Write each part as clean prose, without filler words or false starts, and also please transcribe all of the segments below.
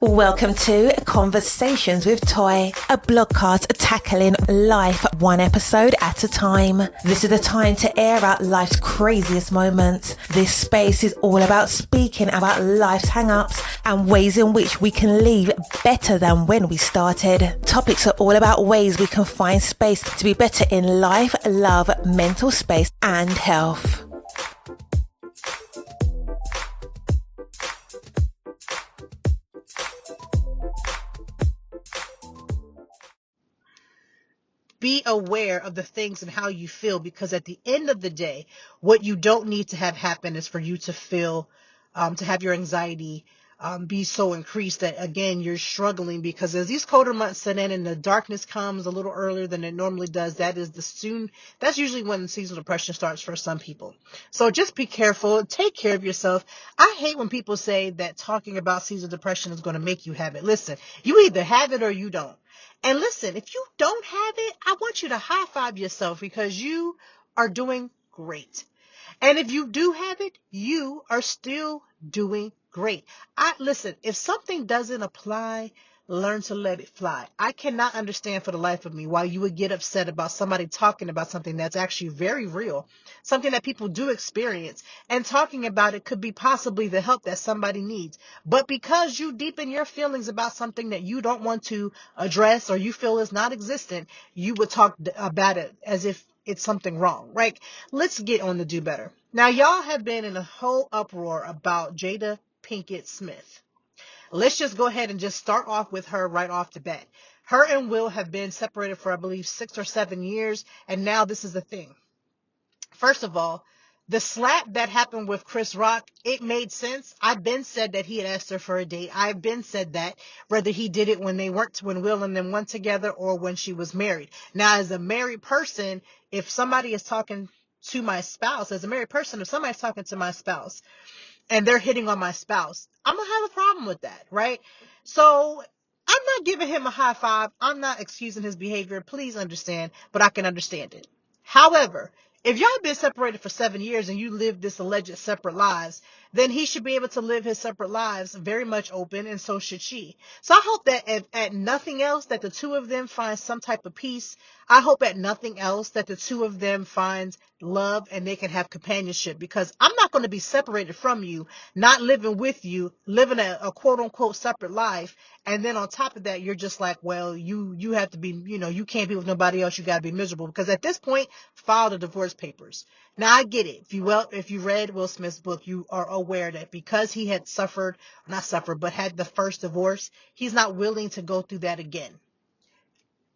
Welcome to Conversations with Toy, a blogcast tackling life one episode at a time. This is the time to air out life's craziest moments. This space is all about speaking about life's hang-ups and ways in which we can leave better than when we started. Topics are all about ways we can find space to be better in life, love, mental space, and health. Be aware of the things and how you feel, because at the end of the day, what you don't need to have happen is for you to feel, to have your anxiety be so increased that, again, you're struggling, because as these colder months set in and the darkness comes a little earlier than it normally does, that's usually when seasonal depression starts for some people. So just be careful. Take care of yourself. I hate when people say that talking about seasonal depression is going to make you have it. Listen, you either have it or you don't. And listen, if you don't have it, I want you to high five yourself, because you are doing great. And if you do have it, you are still doing great. Listen, if something doesn't apply, learn to let it fly. I cannot understand for the life of me why you would get upset about somebody talking about something that's actually very real, something that people do experience, and talking about it could be possibly the help that somebody needs. But because you deepen your feelings about something that you don't want to address or you feel is not existent, you would talk about it as if it's something wrong, right? Let's get on to do better. Now, y'all have been in a whole uproar about Jada Pinkett Smith. Let's just go ahead and just start off with her right off the bat. Her and Will have been separated for, I believe, 6 or 7 years, and now this is the thing. First of all, the slap that happened with Chris Rock, it made sense. I've been said that he had asked her for a date. I've been said that, whether he did it when Will and them went together or when she was married. Now, as a married person, if somebody is talking to my spouse, if somebody's talking to my spouse and they're hitting on my spouse, I'm going to have a problem with that, right? So I'm not giving him a high five. I'm not excusing his behavior. Please understand, but I can understand it. However, if y'all been separated for 7 years and you live this alleged separate lives, then he should be able to live his separate lives very much open, and so should she. So I hope that if at nothing else that the two of them find some type of peace. I hope at nothing else that the two of them find love and they can have companionship, because I'm not going to be separated from you, not living with you, living a quote unquote separate life. And then on top of that, you're just like, well, you have to be, you can't be with nobody else. You got to be miserable, because at this point, file the divorce papers. Now, I get it. If you read Will Smith's book, you are aware that because he had had the first divorce, he's not willing to go through that again.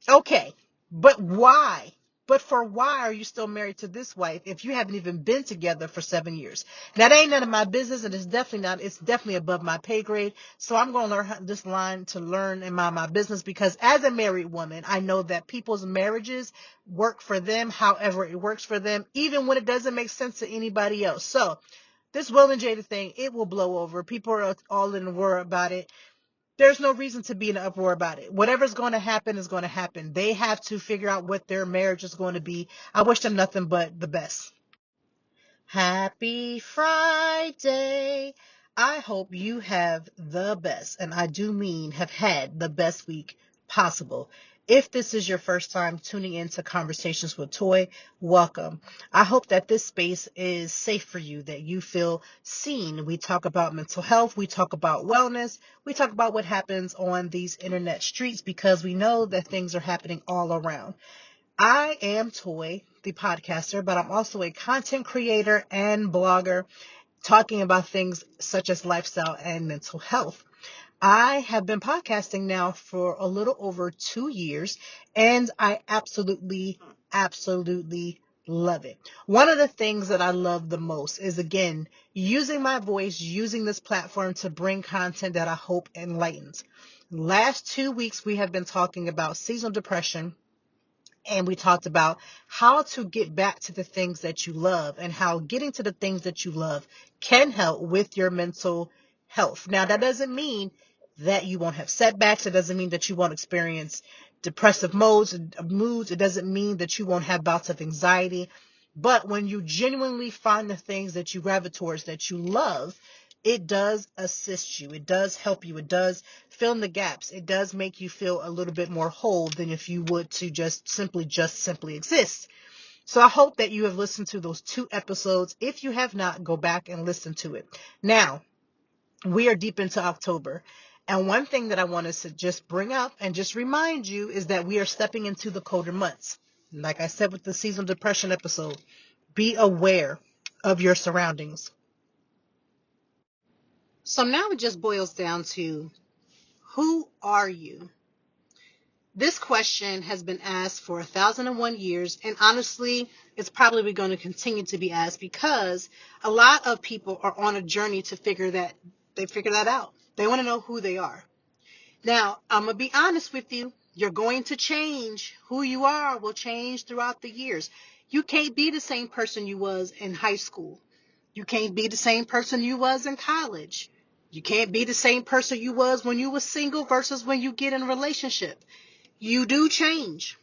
Okay, but why? Why are you still married to this wife if you haven't even been together for 7 years? That ain't none of my business, and it's definitely above my pay grade. So I'm going to learn this line to learn in my business, because as a married woman, I know that people's marriages work for them however it works for them, even when it doesn't make sense to anybody else. So this Will and Jada thing, it will blow over. People are all in a whirl about it. There's no reason to be in an uproar about it. Whatever's going to happen is going to happen. They have to figure out what their marriage is going to be. I wish them nothing but the best. Happy Friday. I hope you have the best, and I do mean have had the best week possible. If this is your first time tuning into Conversations with Toy, welcome. I hope that this space is safe for you, that you feel seen. We talk about mental health. We talk about wellness. We talk about what happens on these internet streets, because we know that things are happening all around. I am Toy, the podcaster, but I'm also a content creator and blogger, talking about things such as lifestyle and mental health. I have been podcasting now for a little over 2 years, and I absolutely love it. One of the things that I love the most is, again, using my voice, using this platform to bring content that I hope enlightens. Last 2 weeks, we have been talking about seasonal depression, and we talked about how to get back to the things that you love and how getting to the things that you love can help with your mental health. Now, that doesn't mean that you won't have setbacks. It doesn't mean that you won't experience depressive moods. It doesn't mean that you won't have bouts of anxiety. But when you genuinely find the things that you gravitate towards, that you love, it does assist you. It does help you. It does fill in the gaps. It does make you feel a little bit more whole than if you would to just simply exist. So I hope that you have listened to those 2 episodes. If you have not, go back and listen to it. Now, we are deep into October. And one thing that I want to just bring up and just remind you is that we are stepping into the colder months. Like I said with the seasonal depression episode, be aware of your surroundings. So now it just boils down to, who are you? This question has been asked for 1,001 years, and honestly, it's probably going to continue to be asked because a lot of people are on a journey to figure that out. They want to know who they are. Now, I'm going to be honest with you. You're going to change. Who you are will change throughout the years. You can't be the same person you was in high school. You can't be the same person you was in college. You can't be the same person you was when you was single versus when you get in a relationship. You do change,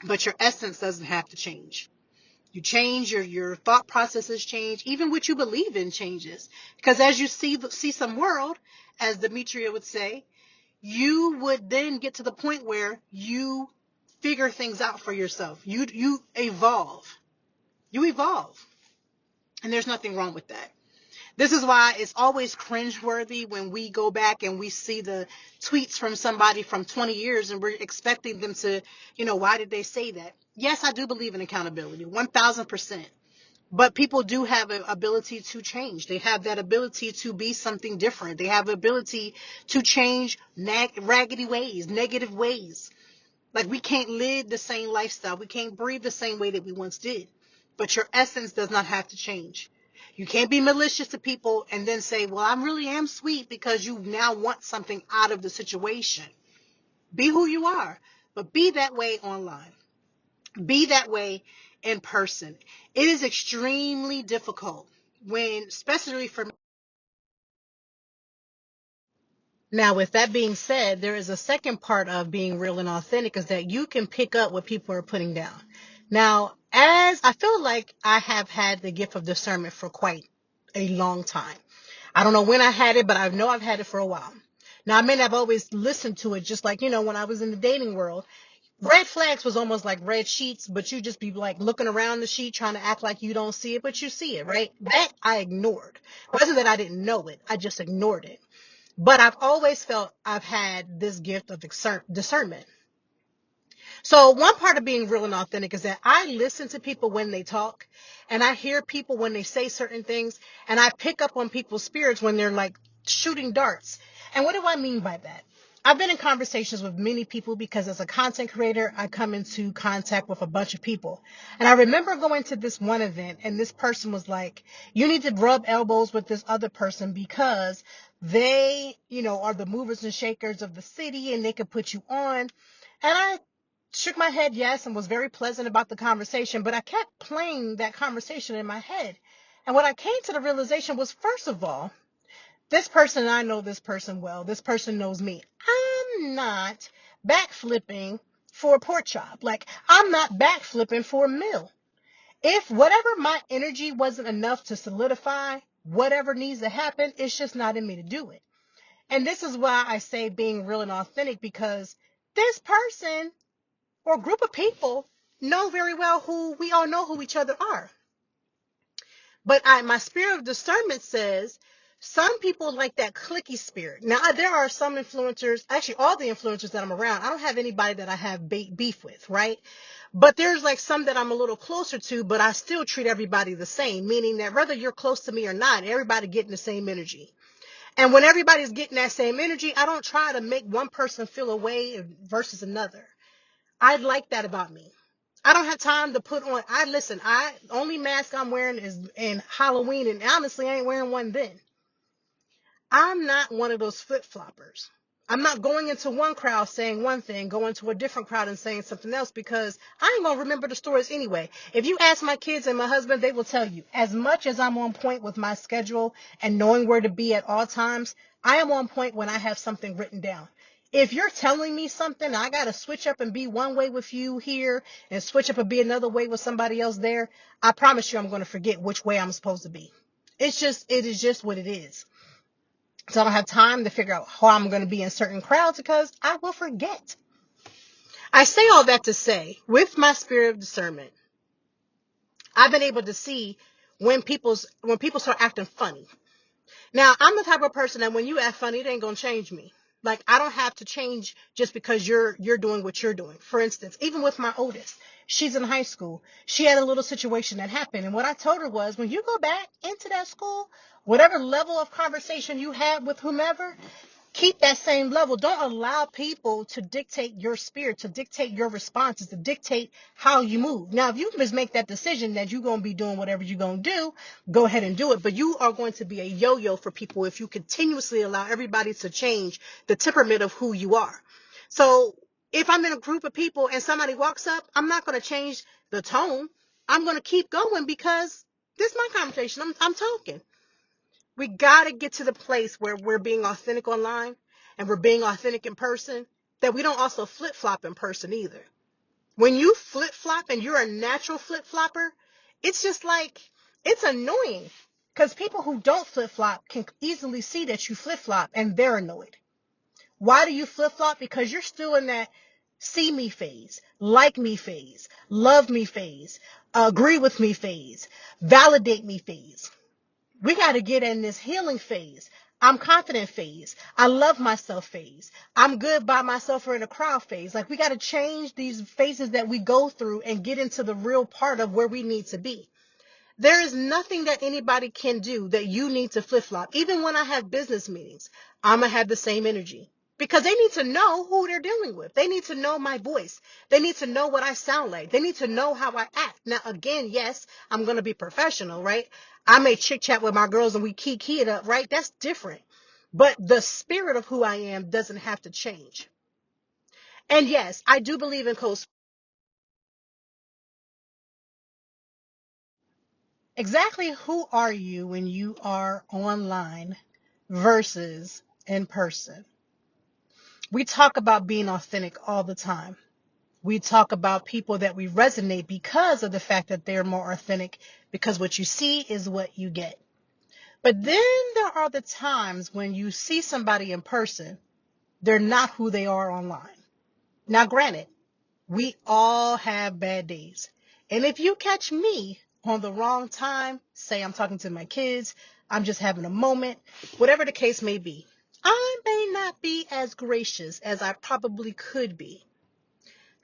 but your essence doesn't have to change. You change, your thought processes change, even what you believe in changes. Because as you see some world, as Demetria would say, you would then get to the point where you figure things out for yourself. You evolve. You evolve. And there's nothing wrong with that. This is why it's always cringeworthy when we go back and we see the tweets from somebody from 20 years and we're expecting them to, why did they say that? Yes, I do believe in accountability, 1,000%. But people do have an ability to change. They have that ability to be something different. They have the ability to change raggedy ways, negative ways. Like, we can't live the same lifestyle. We can't breathe the same way that we once did. But your essence does not have to change. You can't be malicious to people and then say, well, I really am sweet because you now want something out of the situation. Be who you are, but be that way online. Be that way in person. It is extremely difficult especially for me. Now, with that being said, there is a second part of being real and authentic is that you can pick up what people are putting down. Now, as I feel like I have had the gift of discernment for quite a long time. I don't know when I had it, but I know I've had it for a while. Now, I may not have always listened to it, just like, when I was in the dating world. Red flags was almost like red sheets, but you just be like looking around the sheet trying to act like you don't see it, but you see it, right? That I ignored. It wasn't that I didn't know it. I just ignored it. But I've always felt I've had this gift of discernment. So one part of being real and authentic is that I listen to people when they talk, and I hear people when they say certain things, and I pick up on people's spirits when they're like shooting darts. And what do I mean by that? I've been in conversations with many people because as a content creator, I come into contact with a bunch of people. And I remember going to this one event and this person was like, you need to rub elbows with this other person because they, are the movers and shakers of the city and they could put you on. And I shook my head yes and was very pleasant about the conversation, but I kept playing that conversation in my head. And what I came to the realization was, first of all, this person, I know this person well. This person knows me. I'm not backflipping for a pork chop. Like, I'm not backflipping for a meal. If whatever my energy wasn't enough to solidify whatever needs to happen, it's just not in me to do it. And this is why I say being real and authentic, because this person or group of people know very well we all know who each other are. But my spirit of discernment says some people like that cliquey spirit. Now, there are some influencers, actually all the influencers that I'm around, I don't have anybody that I have beef with, right? But there's like some that I'm a little closer to, but I still treat everybody the same, meaning that whether you're close to me or not, everybody getting the same energy. And when everybody's getting that same energy, I don't try to make one person feel a way versus another. I like that about me. I don't have time to put on. Only mask I'm wearing is in Halloween, and honestly, I ain't wearing one then. I'm not one of those flip-floppers. I'm not going into one crowd saying one thing, going to a different crowd and saying something else, because I ain't going to remember the stories anyway. If you ask my kids and my husband, they will tell you, as much as I'm on point with my schedule and knowing where to be at all times, I am on point when I have something written down. If you're telling me something, I got to switch up and be one way with you here and switch up and be another way with somebody else there, I promise you I'm going to forget which way I'm supposed to be. It is just what it is. So I don't have time to figure out how I'm going to be in certain crowds because I will forget. I say all that to say, with my spirit of discernment, I've been able to see when people start acting funny. Now, I'm the type of person that when you act funny, it ain't gonna change me. Like, I don't have to change just because you're doing what you're doing. For instance, even with my oldest, she's in high school. She had a little situation that happened, and what I told her was, when you go back into that school, whatever level of conversation you had with whomever, keep that same level. Don't allow people to dictate your spirit, to dictate your responses, to dictate how you move. Now, if you just make that decision that you're going to be doing whatever you're going to do, go ahead and do it. But you are going to be a yo-yo for people if you continuously allow everybody to change the temperament of who you are. So if I'm in a group of people and somebody walks up, I'm not going to change the tone. I'm going to keep going because this is my conversation. I'm talking. We got to get to the place where we're being authentic online and we're being authentic in person, that we don't also flip flop in person either. When you flip flop and you're a natural flip flopper, it's just like, it's annoying because people who don't flip flop can easily see that you flip flop and they're annoyed. Why do you flip flop? Because you're still in that see me phase, like me phase, love me phase, agree with me phase, validate me phase. We got to get in this healing phase. I'm confident phase. I love myself phase. I'm good by myself or in a crowd phase. Like, we got to change these phases that we go through and get into the real part of where we need to be. There is nothing that anybody can do that you need to flip flop. Even when I have business meetings, I'm going to have the same energy because they need to know who they're dealing with. They need to know my voice. They need to know what I sound like. They need to know how I act. Now, again, yes, I'm going to be professional, right? I may chit chat with my girls and we key it up, right? That's different. But the spirit of who I am doesn't have to change. And yes, I do believe in co. Exactly who are you when you are online versus in person? We talk about being authentic all the time. We talk about people that we resonate because of the fact that they're more authentic, because what you see is what you get. But then there are the times when you see somebody in person, they're not who they are online. Now, granted, we all have bad days. And if you catch me on the wrong time, say I'm talking to my kids, I'm just having a moment, whatever the case may be, I may not be as gracious as I probably could be.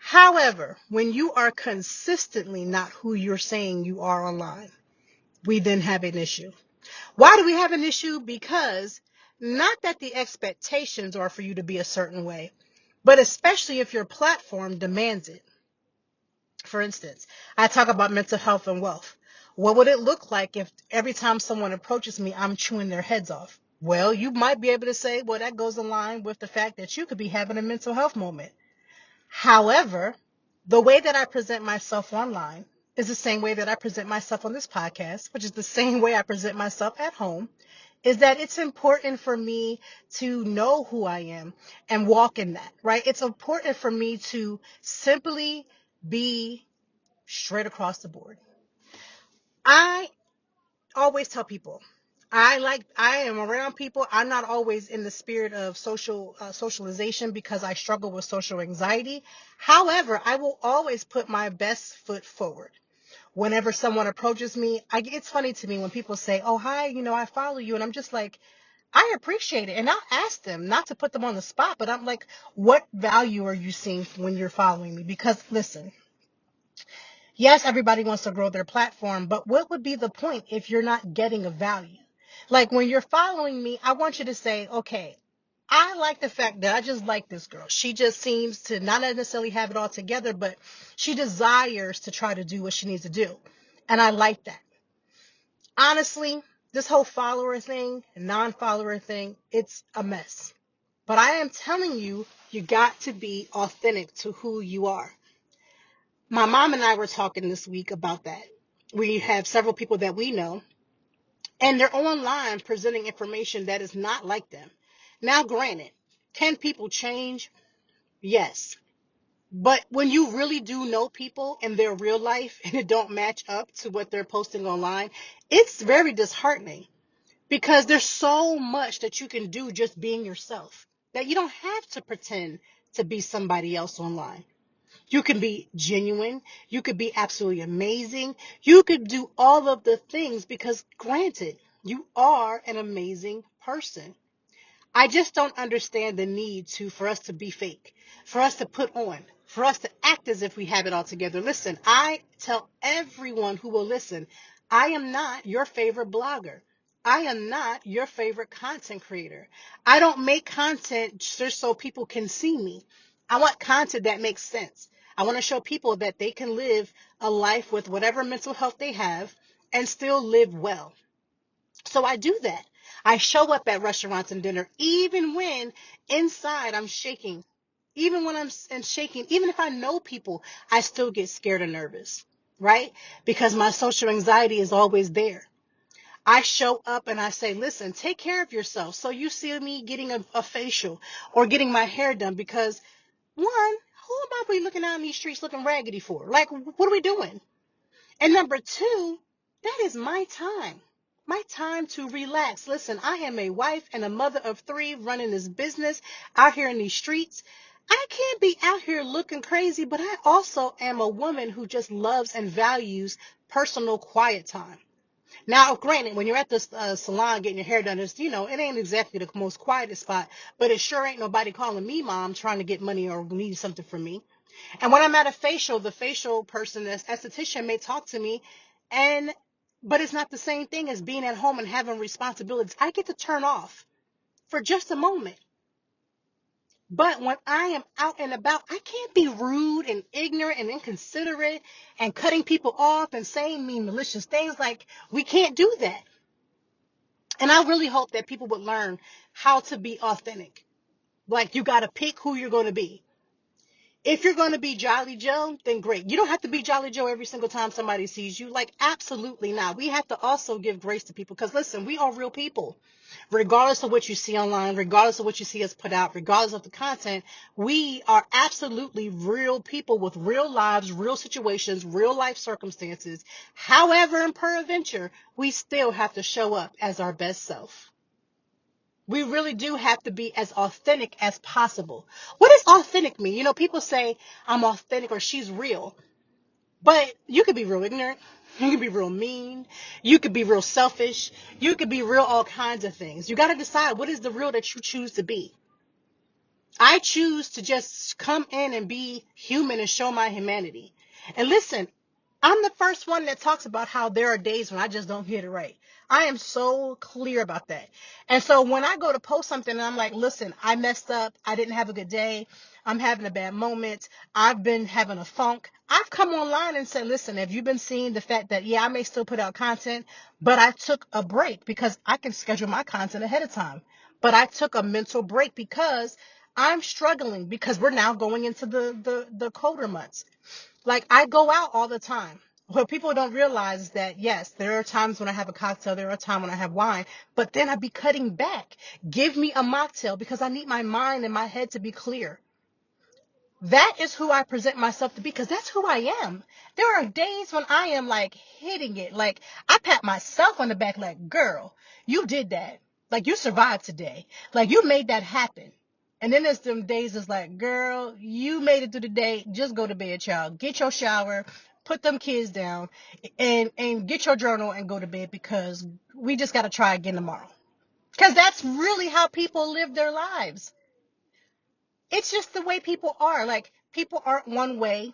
However, when you are consistently not who you're saying you are online, we then have an issue. Why do we have an issue? Because not that the expectations are for you to be a certain way, but especially if your platform demands it. For instance, I talk about mental health and wealth. What would it look like if every time someone approaches me, I'm chewing their heads off? Well, you might be able to say, well, that goes in line with the fact that you could be having a mental health moment. However, the way that I present myself online is the same way that I present myself on this podcast, which is the same way I present myself at home, is that it's important for me to know who I am and walk in that, right? It's important for me to simply be straight across the board. I always tell people, I am around people. I'm not always in the spirit of socialization because I struggle with social anxiety. However, I will always put my best foot forward. Whenever someone approaches me, it's funny to me when people say, "Oh, hi, I follow you," and I'm just like, I appreciate it, and I'll ask them, not to put them on the spot, but I'm like, what value are you seeing when you're following me? Because listen, yes, everybody wants to grow their platform, but what would be the point if you're not getting a value? Like, when you're following me, I want you to say, okay, I like the fact that I just like this girl. She just seems to not necessarily have it all together, but she desires to try to do what she needs to do. And I like that. Honestly, this whole follower thing, non-follower thing, it's a mess. But I am telling you, you got to be authentic to who you are. My mom and I were talking this week about that. We have several people that we know, and they're online presenting information that is not like them. Now, granted, can people change? Yes. But when you really do know people in their real life and it don't match up to what they're posting online, it's very disheartening because there's so much that you can do just being yourself that you don't have to pretend to be somebody else online. You can be genuine. You could be absolutely amazing. You could do all of the things because, granted, you are an amazing person. I just don't understand the need for us to be fake, for us to put on, for us to act as if we have it all together. Listen, I tell everyone who will listen, I am not your favorite blogger. I am not your favorite content creator. I don't make content just so people can see me. I want content that makes sense. I want to show people that they can live a life with whatever mental health they have and still live well. So I do that. I show up at restaurants and dinner, even when inside I'm shaking. Even when I'm shaking, even if I know people, I still get scared and nervous, right? Because my social anxiety is always there. I show up and I say, listen, take care of yourself. So you see me getting a facial or getting my hair done because, one, who am I be looking out in these streets looking raggedy for? Like, what are we doing? And number two, that is my time to relax. Listen, I am a wife and a mother of three running this business out here in these streets. I can't be out here looking crazy, but I also am a woman who just loves and values personal quiet time. Now, granted, when you're at the salon getting your hair done, it ain't exactly the most quietest spot, but it sure ain't nobody calling me mom trying to get money or need something from me. And when I'm at a facial, the facial person, the esthetician may talk to me, and but it's not the same thing as being at home and having responsibilities. I get to turn off for just a moment. But when I am out and about, I can't be rude and ignorant and inconsiderate and cutting people off and saying mean, malicious things. Like, we can't do that. And I really hope that people would learn how to be authentic. Like, you got to pick who you're going to be. If you're going to be Jolly Joe, then great. You don't have to be Jolly Joe every single time somebody sees you. Like, absolutely not. We have to also give grace to people because, listen, we are real people. Regardless of what you see online, regardless of what you see us put out, regardless of the content, we are absolutely real people with real lives, real situations, real life circumstances. However, and peradventure, we still have to show up as our best self. We really do have to be as authentic as possible. What does authentic mean? People say I'm authentic or she's real, but you could be real ignorant. You could be real mean. You could be real selfish. You could be real all kinds of things. You got to decide what is the real that you choose to be. I choose to just come in and be human and show my humanity. And listen, I'm the first one that talks about how there are days when I just don't get it right. I am so clear about that. And so when I go to post something and I'm like, listen, I messed up. I didn't have a good day. I'm having a bad moment. I've been having a funk. I've come online and said, listen, have you been seeing the fact that, yeah, I may still put out content, but I took a break because I can schedule my content ahead of time. But I took a mental break because I'm struggling because we're now going into the colder months. Like, I go out all the time. What people don't realize is that, yes, there are times when I have a cocktail, there are times when I have wine, but then I be cutting back. Give me a mocktail because I need my mind and my head to be clear. That is who I present myself to be because that's who I am. There are days when I am like hitting it. Like, I pat myself on the back like, girl, you did that. Like, you survived today. Like, you made that happen. And then there's some days it's like, girl, you made it through the day. Just go to bed, child. Get your shower, put them kids down, and get your journal and go to bed because we just got to try again tomorrow. Because that's really how people live their lives. It's just the way people are. Like, people aren't one way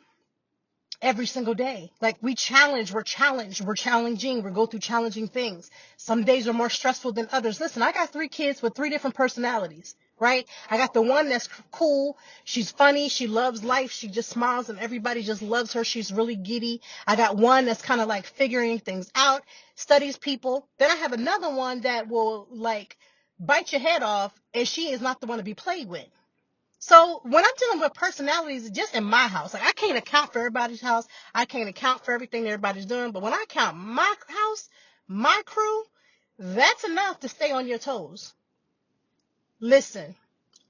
every single day. Like, we're challenged, we're challenging, we go through challenging things. Some days are more stressful than others. Listen, I got 3 kids with 3 different personalities, right? I got the one that's cool, she's funny, she loves life, she just smiles and everybody just loves her, she's really giddy. I got one that's kind of like figuring things out, studies people. Then I have another one that will like bite your head off, and she is not the one to be played with. So when I'm dealing with personalities just in my house, like, I can't account for everybody's house. I can't account for everything everybody's doing. But when I count my house, my crew, that's enough to stay on your toes. Listen,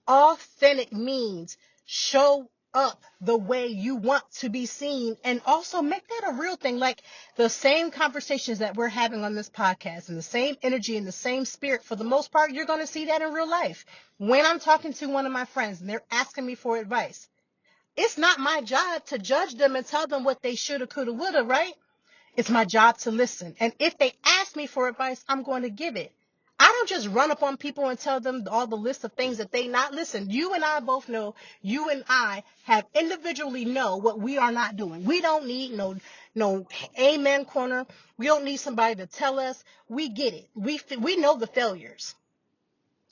authentic means show up the way you want to be seen, and also make that a real thing. Like the same conversations that we're having on this podcast and the same energy and the same spirit, for the most part, you're going to see that in real life. When I'm talking to one of my friends and they're asking me for advice, it's not my job to judge them and tell them what they shoulda, coulda, woulda, right? It's my job to listen. And if they ask me for advice, I'm going to give it. I don't just run up on people and tell them all the list of things that they not listen. You and I both know, you and I have individually know what we are not doing. We don't need no amen corner. We don't need somebody to tell us. We get it. We know the failures.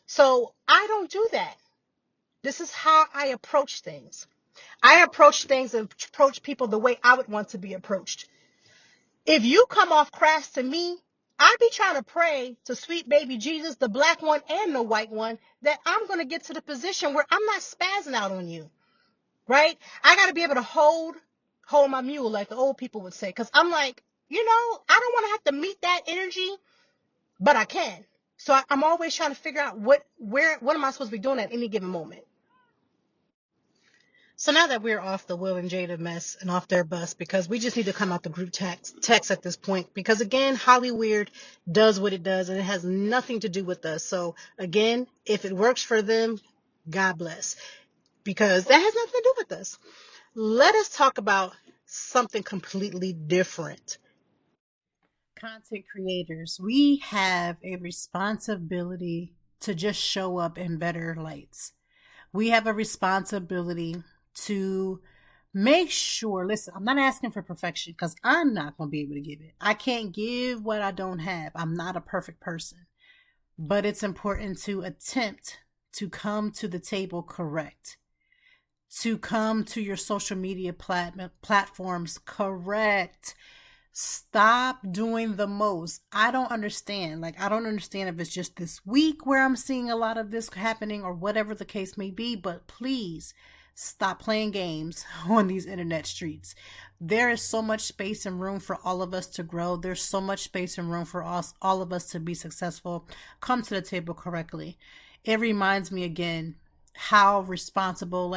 So I don't do that. This is how I approach things. I approach things and approach people the way I would want to be approached. If you come off crass to me, I be trying to pray to sweet baby Jesus, the black one and the white one, that I'm going to get to the position where I'm not spazzing out on you, right? I got to be able to hold my mule, like the old people would say, because I'm like, I don't want to have to meet that energy, but I can. So I'm always trying to figure out what am I supposed to be doing at any given moment. So now that we're off the Will and Jada mess and off their bus, because we just need to come out the group text at this point, because again, Hollyweird does what it does and it has nothing to do with us. So again, if it works for them, God bless, because that has nothing to do with us. Let us talk about something completely different. Content creators, we have a responsibility to just show up in better lights. We have a responsibility to make sure, listen, I'm not asking for perfection because I'm not going to be able to give it. I can't give what I don't have. I'm not a perfect person. But it's important to attempt to come to the table correct. To come to your social media platforms correct. Stop doing the most. I don't understand. I don't understand if it's just this week where I'm seeing a lot of this happening or whatever the case may be, but please stop playing games on these internet streets. There is so much space and room for all of us to grow. There's so much space and room for all of us to be successful. Come to the table correctly. It reminds me again how responsible,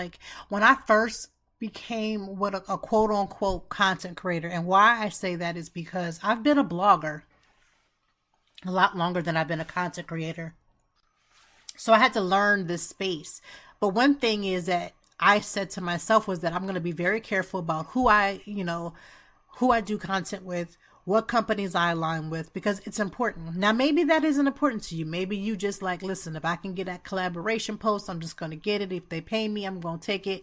when I first became what a quote unquote content creator. And why I say that is because I've been a blogger a lot longer than I've been a content creator. So I had to learn this space. But one thing is that I said to myself was that I'm going to be very careful about who I do content with, what companies I align with, because it's important. Now, maybe that isn't important to you. Maybe you just listen, if I can get that collaboration post, I'm just going to get it. If they pay me, I'm going to take it.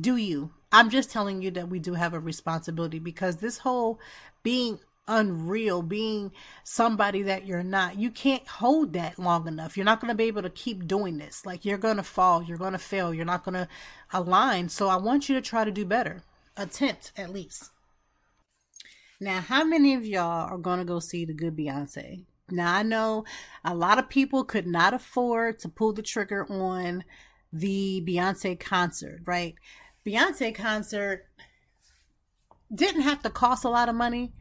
Do you? I'm just telling you that we do have a responsibility, because this whole being unreal, being somebody that you're not, you can't hold that long enough. You're not going to be able to keep doing this. You're going to fall, you're going to fail, you're not going to align. So I want you to try to do better. Attempt at least. Now, how many of y'all are going to go see the good Beyonce? Now, I know a lot of people could not afford to pull the trigger on the Beyonce concert, right? Beyonce concert didn't have to cost a lot of money,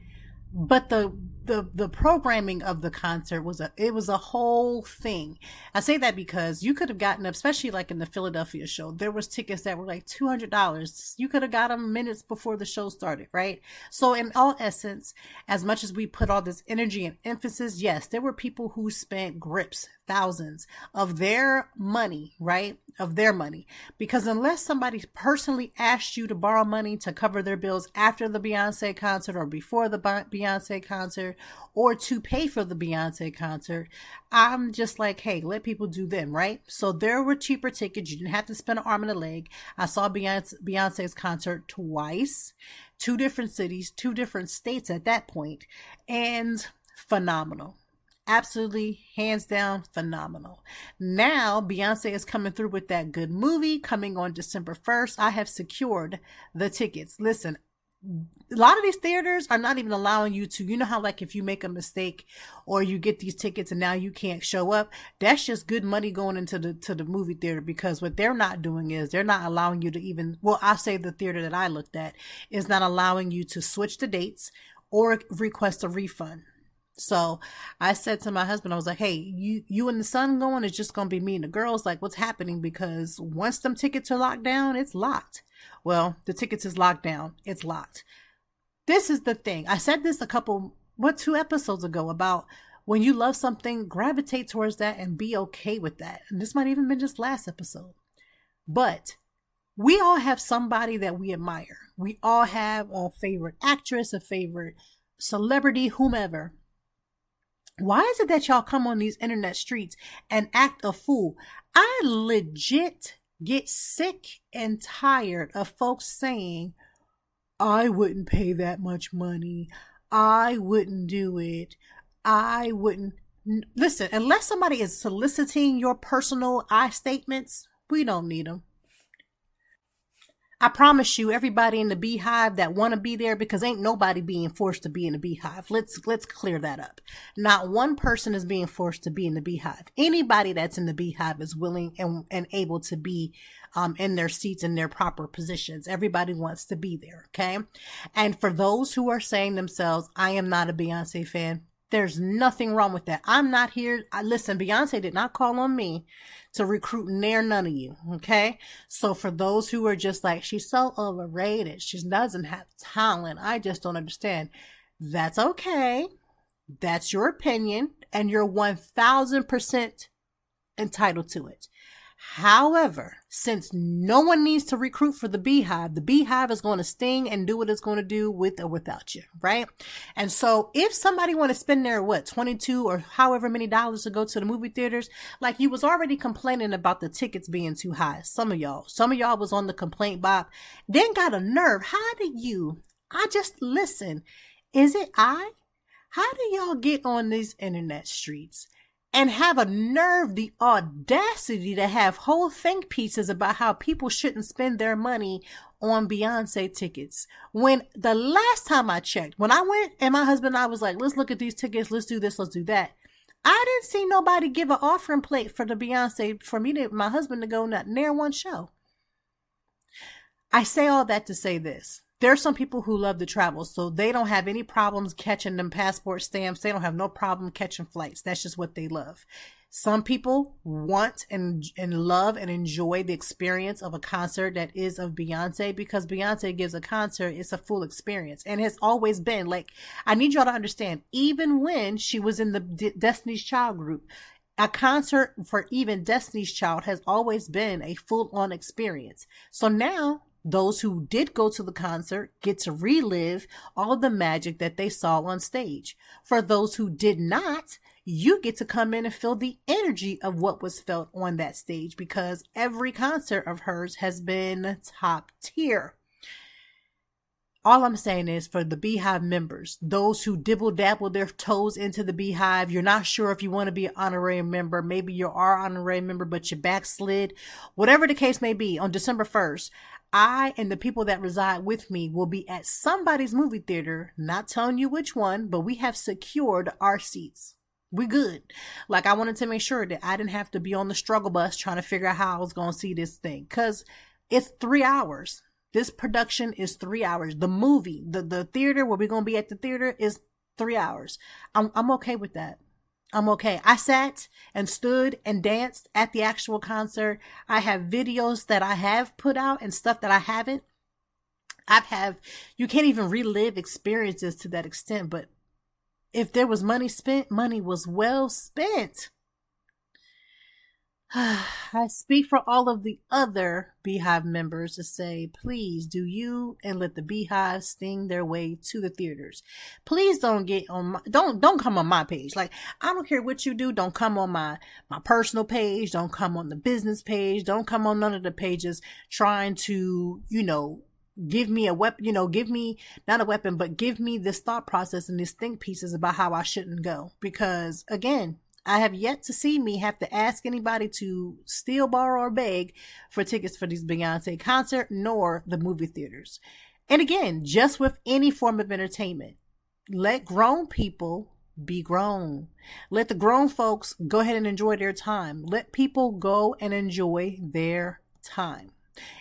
but the programming of the concert was a whole thing. I say that because you could have gotten, especially in the Philadelphia show, there was tickets that were $200. You could have got them minutes before the show started, right? So in all essence, as much as we put all this energy and emphasis, yes, there were people who spent grips, thousands of their money, right? Of their money. Because unless somebody personally asked you to borrow money to cover their bills after the Beyonce concert or before the Beyonce concert, or to pay for the Beyonce concert, I'm just hey, let people do them, right? So there were cheaper tickets. You didn't have to spend an arm and a leg. I saw Beyonce's concert twice, 2 different cities, 2 different states at that point, and phenomenal. Absolutely, hands down, phenomenal. Now, Beyonce is coming through with that good movie coming on December 1st. I have secured the tickets. Listen, a lot of these theaters are not even allowing you to, how if you make a mistake or you get these tickets and now you can't show up, that's just good money going into the movie theater, because what they're not doing is they're not allowing you to even, I'll say the theater that I looked at is not allowing you to switch the dates or request a refund. So I said to my husband, I was like, hey, you and the son going? It's just going to be me and the girls. Like, what's happening? Because once them tickets are locked down, it's locked. Well, the tickets is locked down. It's locked. This is the thing. I said this 2 episodes ago about when you love something, gravitate towards that and be okay with that. And this might even been just last episode. But we all have somebody that we admire. We all have a favorite actress, a favorite celebrity, whomever. Why is it that y'all come on these internet streets and act a fool? I legit get sick and tired of folks saying, I wouldn't pay that much money. I wouldn't do it. I wouldn't. Listen, unless somebody is soliciting your personal I statements, we don't need them. I promise you, everybody in the Beehive that want to be there, because ain't nobody being forced to be in the Beehive. Let's clear that up. Not one person is being forced to be in the Beehive. Anybody that's in the Beehive is willing and able to be in their seats in their proper positions. Everybody wants to be there, okay? And for those who are saying themselves, I am not a Beyonce fan, there's nothing wrong with that. I'm not here. Listen, Beyonce did not call on me to recruit near none of you. Okay. So for those who are just like, she's so overrated, she doesn't have talent, I just don't understand. That's okay. That's your opinion, and you're 1000% entitled to it. However, since no one needs to recruit for the Beehive is going to sting and do what it's going to do with or without you, right? And so if somebody want to spend their, $22 or however many dollars to go to the movie theaters, like you was already complaining about the tickets being too high. Some of y'all was on the complaint box, then got a nerve. Listen, is it how do y'all get on these internet streets and have a nerve, the audacity to have whole think pieces about how people shouldn't spend their money on Beyonce tickets? When the last time I checked, when I went and my husband and I was like, let's look at these tickets, let's do this, let's do that, I didn't see nobody give an offering plate for the Beyonce, for my husband to go not near one show. I say all that to say this. There are some people who love to travel, so they don't have any problems catching them passport stamps. They don't have no problem catching flights. That's just what they love. Some people want and love and enjoy the experience of a concert that is of Beyonce, because Beyonce gives a concert, it's a full experience, and has always been. Like, I need y'all to understand, even when she was in the Destiny's Child group, a concert for even Destiny's Child has always been a full-on experience. So now, those who did go to the concert get to relive all the magic that they saw on stage. For those who did not, you get to come in and feel the energy of what was felt on that stage, because every concert of hers has been top tier. All I'm saying is, for the Beehive members, those who dibble-dabble their toes into the Beehive, you're not sure if you want to be an honorary member. Maybe you are an honorary member, but you backslid. Whatever the case may be, on December 1st, I and the people that reside with me will be at somebody's movie theater, not telling you which one, but we have secured our seats. We good. Like, I wanted to make sure that I didn't have to be on the struggle bus trying to figure out how I was going to see this thing, because it's 3 hours. This production is 3 hours. The movie, the theater where we're going to be at the theater is 3 hours. I'm okay with that. I'm okay. I sat and stood and danced at the actual concert. I have videos that I have put out and stuff that I haven't. You can't even relive experiences to that extent, but if there was money spent, money was well spent. I speak for all of the other Beehive members to say, please do you, and let the Beehive sting their way to the theaters. Please don't get on don't come on my page. Like, I don't care what you do. Don't come on my personal page. Don't come on the business page. Don't come on none of the pages trying to, give me a weapon, give me not a weapon, but give me this thought process and these think pieces about how I shouldn't go. Because again, I have yet to see me have to ask anybody to steal, borrow, or beg for tickets for these Beyonce concert, nor the movie theaters. And again, just with any form of entertainment, let grown people be grown. Let the grown folks go ahead and enjoy their time. Let people go and enjoy their time.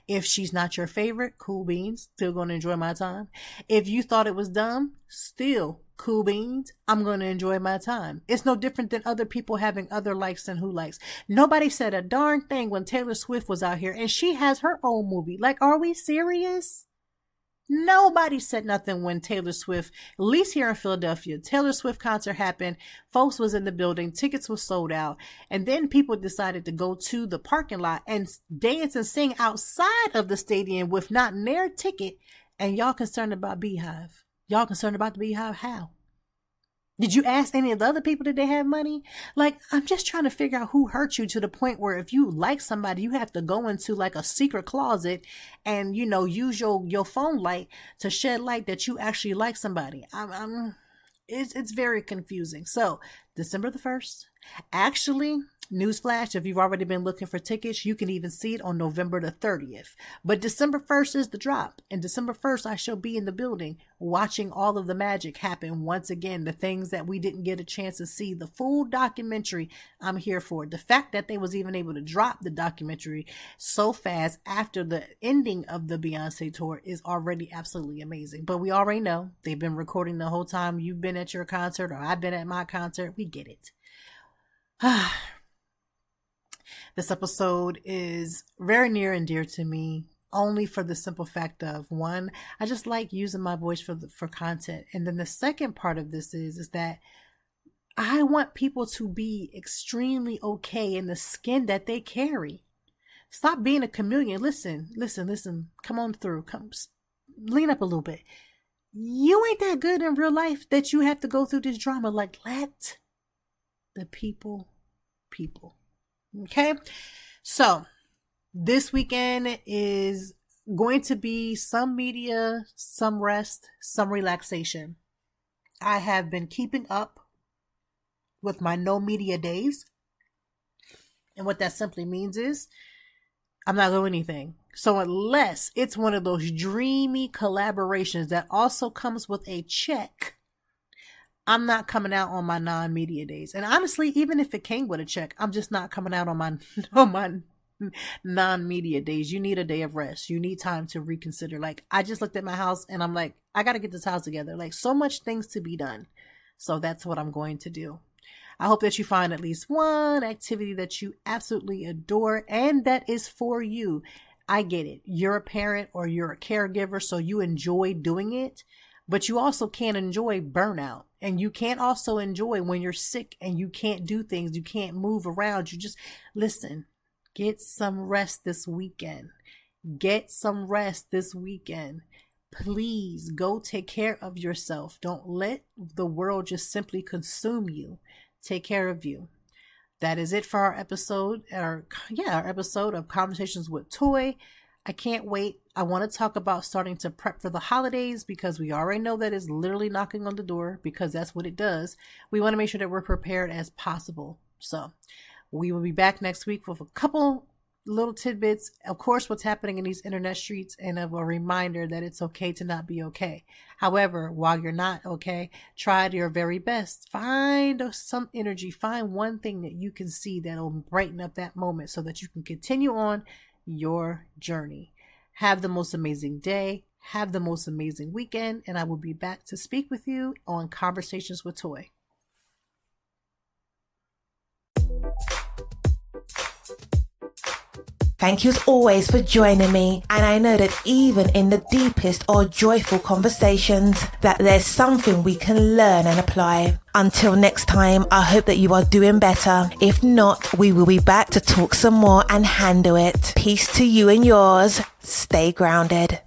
If she's not your favorite, cool beans, still going to enjoy my time. If you thought it was dumb, still Cool beans. I'm going to enjoy my time. It's no different than other people having other likes and who likes. Nobody said a darn thing when Taylor Swift was out here and she has her own movie. Like, are we serious? Nobody said nothing when Taylor Swift, at least here in Philadelphia, Taylor Swift concert happened. Folks was in the building. Tickets were sold out. And then people decided to go to the parking lot and dance and sing outside of the stadium with not their ticket. And y'all concerned about Beehive. Y'all concerned about the Beehive? How? Did you ask any of the other people, did they have money? Like, I'm just trying to figure out who hurt you to the point where if you like somebody, you have to go into like a secret closet and, you know, use your phone light to shed light that you actually like somebody. It's very confusing. So December the 1st, actually, newsflash, if you've already been looking for tickets, you can even see it on November the 30th. But December 1st is the drop. And December 1st, I shall be in the building watching all of the magic happen once again. The things that we didn't get a chance to see, the full documentary, I'm here for. The fact that they was even able to drop the documentary so fast after the ending of the Beyonce tour is already absolutely amazing. But we already know they've been recording the whole time you've been at your concert or I've been at my concert. We get it. This episode is very near and dear to me, only for the simple fact of, one, I just like using my voice for content. And then the second part of this is that I want people to be extremely okay in the skin that they carry. Stop being a chameleon. Listen. Come on through. Come lean up a little bit. You ain't that good in real life that you have to go through this drama. Like, let the people. Okay, so this weekend is going to be some media, some rest, some relaxation. I have been keeping up with my no media days. And what that simply means is I'm not doing anything. So unless it's one of those dreamy collaborations that also comes with a check, I'm not coming out on my non-media days. And honestly, even if it came with a check, I'm just not coming out on my non-media days. You need a day of rest. You need time to reconsider. Like, I just looked at my house and I'm like, I got to get this house together. Like, so much things to be done. So that's what I'm going to do. I hope that you find at least one activity that you absolutely adore and that is for you. I get it. You're a parent or you're a caregiver, so you enjoy doing it. But you also can't enjoy burnout, and you can't also enjoy when you're sick and you can't do things. You can't move around. You just listen, get some rest this weekend. Get some rest this weekend. Please go take care of yourself. Don't let the world just simply consume you. Take care of you. That is it for our episode, our episode of Conversations with Toy. I can't wait. I want to talk about starting to prep for the holidays because we already know that it's literally knocking on the door because that's what it does. We want to make sure that we're prepared as possible. So we will be back next week with a couple little tidbits. Of course, what's happening in these internet streets and of a reminder that it's okay to not be okay. However, while you're not okay, try your very best. Find some energy. Find one thing that you can see that'll brighten up that moment so that you can continue on your journey. Have the most amazing day. Have the most amazing weekend. And I will be back to speak with you on Conversations with Toy. Thank you as always for joining me, and I know that even in the deepest or joyful conversations that there's something we can learn and apply. Until next time, I hope that you are doing better. If not, we will be back to talk some more and handle it. Peace to you and yours. Stay grounded.